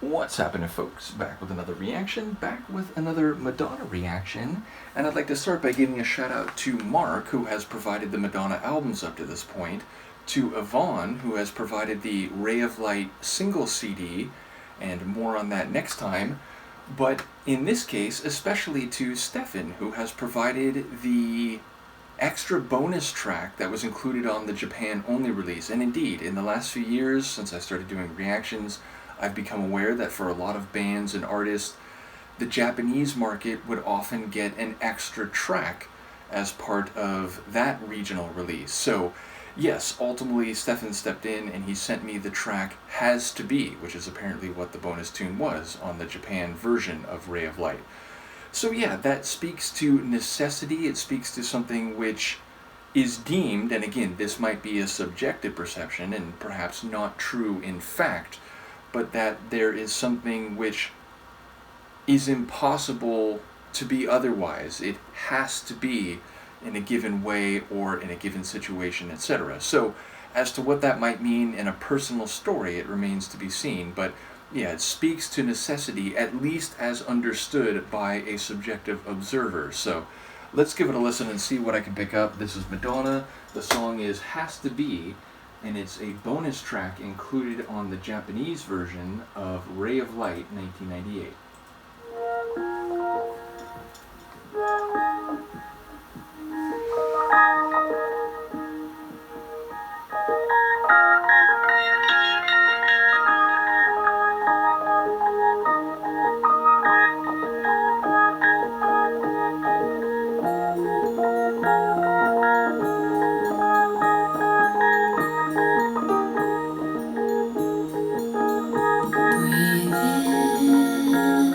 What's happening, folks? Back with another reaction, back with another Madonna reaction, and I'd like to start by giving a shout out to Mark, who has provided the Madonna albums up to this point, to Yvonne, who has provided the Ray of Light single CD, and more on that next time, but in this case, especially to Stephan, who has provided the extra bonus track that was included on the Japan only release. And indeed, in the last few years, since I started doing reactions, I've become aware that for a lot of bands and artists, the Japanese market would often get an extra track as part of that regional release. So, yes, ultimately Stephan stepped in and he sent me the track Has to Be, which is apparently what the bonus tune was on the Japan version of Ray of Light. So yeah, that speaks to necessity. It speaks to something which is deemed, and again, this might be a subjective perception and perhaps not true in fact, but that there is something which is impossible to be otherwise. It has to be in a given way or in a given situation, etc. So, as to what that might mean in a personal story, it remains to be seen, but yeah, it speaks to necessity, at least as understood by a subjective observer. So, let's give it a listen and see what I can pick up. This is Madonna. The song is Has to Be, and it's a bonus track included on the Japanese version of Ray of Light 1998. Breathe in.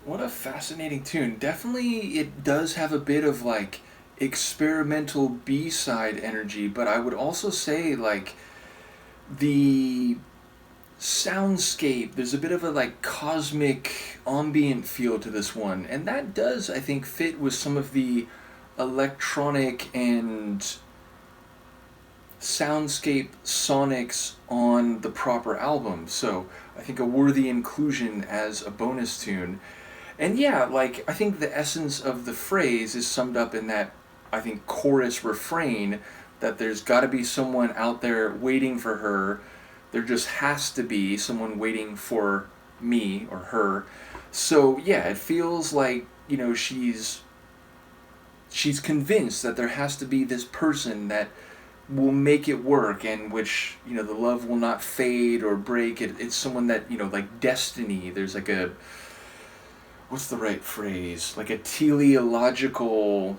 What a fascinating tune. Definitely, it does have a bit of like experimental B-side energy, but I would also say like the soundscape, there's a bit of a like cosmic ambient feel to this one, and that does, I think, fit with some of the electronic and soundscape sonics on the proper album. So I think a worthy inclusion as a bonus tune. And yeah, like I think the essence of the phrase is summed up in that, I think, chorus refrain, that there's got to be someone out there waiting for her. There just has to be someone waiting for me or her. So yeah, it feels like, she's convinced that there has to be this person that will make it work, and which, the love will not fade or break. It's someone that, like destiny. There's like a, what's the right phrase, like a teleological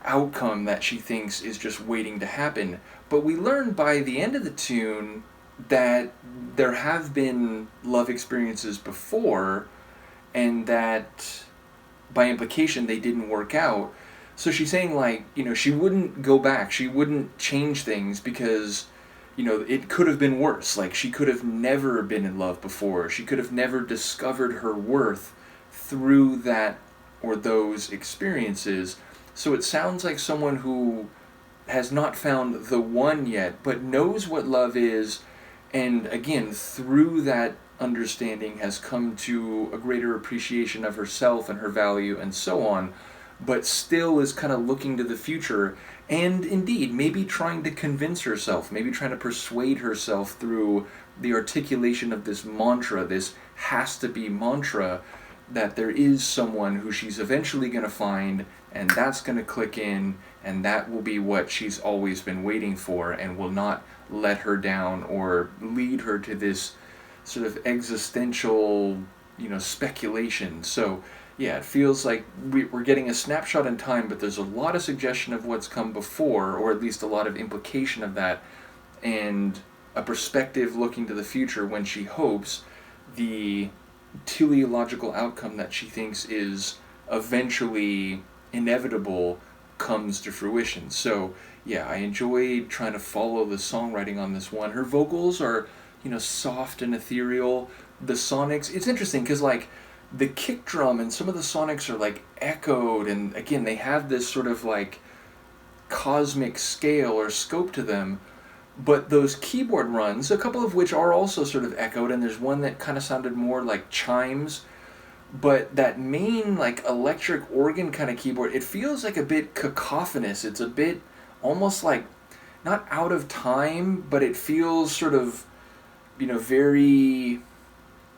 outcome that she thinks is just waiting to happen. But we learn by the end of the tune that there have been love experiences before, and that by implication they didn't work out. So she's saying, like, she wouldn't go back, she wouldn't change things because, it could have been worse. Like, she could have never been in love before, she could have never discovered her worth through that or those experiences. So it sounds like someone who has not found the one yet, but knows what love is, and again, through that understanding has come to a greater appreciation of herself and her value and so on, but still is kind of looking to the future, and indeed maybe trying to convince herself, maybe trying to persuade herself through the articulation of this mantra, this has to be mantra, that there is someone who she's eventually going to find, and that's going to click in, and that will be what she's always been waiting for, and will not let her down or lead her to this sort of existential, speculation. So yeah, it feels like we're getting a snapshot in time, but there's a lot of suggestion of what's come before, or at least a lot of implication of that, and a perspective looking to the future when she hopes the teleological outcome that she thinks is eventually inevitable comes to fruition. So yeah, I enjoyed trying to follow the songwriting on this one. Her vocals are, soft and ethereal. The sonics, it's interesting because like the kick drum and some of the sonics are like echoed, and again they have this sort of like cosmic scale or scope to them. But those keyboard runs, a couple of which are also sort of echoed, and there's one that kind of sounded more like chimes, but that main like electric organ kind of keyboard, it feels like a bit cacophonous. It's a bit almost like not out of time, but it feels sort of, very, I'm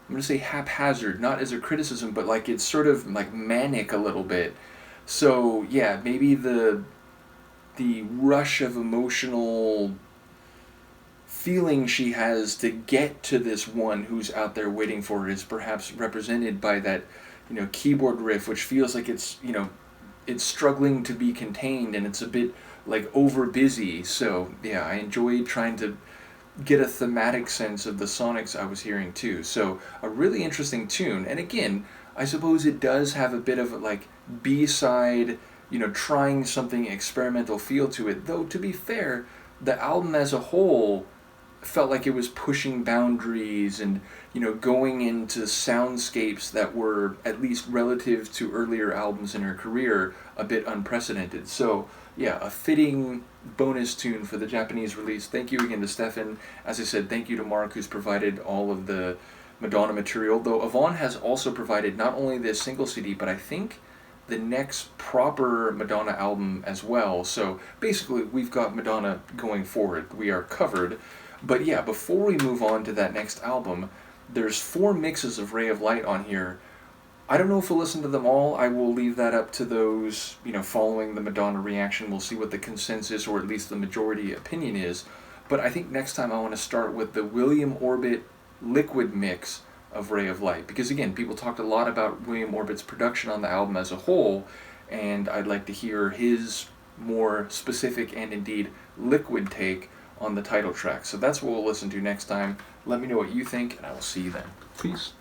going to say haphazard, not as a criticism, but like it's sort of like manic a little bit. So yeah, maybe the rush of emotional feeling she has to get to this one who's out there waiting for her is perhaps represented by that, keyboard riff, which feels like it's, it's struggling to be contained, and it's a bit like over busy. So yeah, I enjoyed trying to get a thematic sense of the sonics I was hearing too. So a really interesting tune, and again, I suppose it does have a bit of a like B-side, trying something experimental feel to it, though to be fair, the album as a whole felt like it was pushing boundaries and, going into soundscapes that were, at least relative to earlier albums in her career, a bit unprecedented. So yeah, a fitting bonus tune for the Japanese release. Thank you again to Stephan. As I said, thank you to Mark, who's provided all of the Madonna material, though Yvonne has also provided not only this single CD, but I think the next proper Madonna album as well. So basically, we've got Madonna going forward. We are covered. But yeah, before we move on to that next album, there's 4 mixes of Ray of Light on here. I don't know if we'll listen to them all. I will leave that up to those, following the Madonna reaction. We'll see what the consensus, or at least the majority opinion is. But I think next time I want to start with the William Orbit liquid mix of Ray of Light. Because again, people talked a lot about William Orbit's production on the album as a whole, and I'd like to hear his more specific and indeed liquid take on the title track. So that's what we'll listen to next time. Let me know what you think, and I will see you then. Peace.